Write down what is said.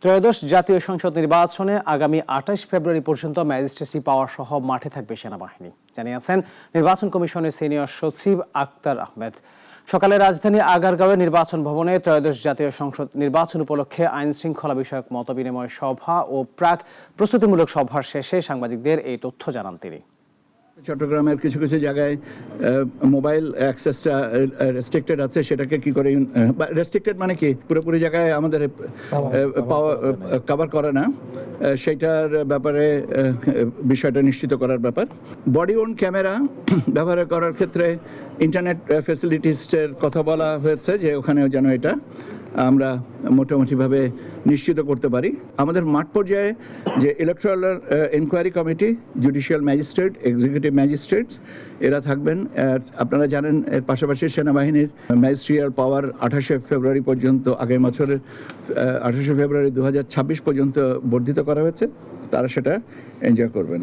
ত্রয়োদশ জাতীয় সংসদ নির্বাচনে আগামী ২৮ ফেব্রুয়ারি পর্যন্ত ম্যাজিস্ট্রেসি পাওয়ার সহ মাঠে থাকবে সেনাবাহিনী, জানিয়েছেন নির্বাচন কমিশনের সিনিয়র সচিব আক্তার আহমেদ। সকালে রাজধানী আগারগাঁওয়ে নির্বাচন ভবনে ত্রয়োদশ জাতীয় সংসদ নির্বাচন উপলক্ষে আইন শৃঙ্খলা বিষয়ক মতবিনিময় সভা ও প্রাক প্রস্তুতিমূলক সভার শেষে সাংবাদিকদের এই তথ্য জানান তিনি। চট্টগ্রামের কিছু কিছু জায়গায় মোবাইল অ্যাক্সেসটা রেস্ট্রিক্টেড আছে, সেটাকে কি করে, রেস্ট্রিক্টেড মানে কি পুরোপুরি জায়গায় আমাদের কভার করে না, সেইটার ব্যাপারে বিষয়টা নিশ্চিত করার ব্যাপার। বডি ওন ক্যামেরা ব্যবহার করার ক্ষেত্রে ইন্টারনেট ফ্যাসিলিটিসের কথা বলা হয়েছে, যে ওখানেও যেন এটা আমরা মোটামুটিভাবে নিশ্চিত করতে পারি। আমাদের মাঠ পর্যায়ে যে electoral inquiry committee, judicial magistrate, executive magistrates এরা থাকবেন। আপনারা জানেন এর পাশাপাশি সেনাবাহিনীর ম্যাজিস্ট্রিয়াল পাওয়ার ২৮শে ফেব্রুয়ারি পর্যন্ত, আগামী বছরের ২৮শে ফেব্রুয়ারি ২০২৬ পর্যন্ত বর্ধিত করা হয়েছে, তারা সেটা এনজয় করবেন।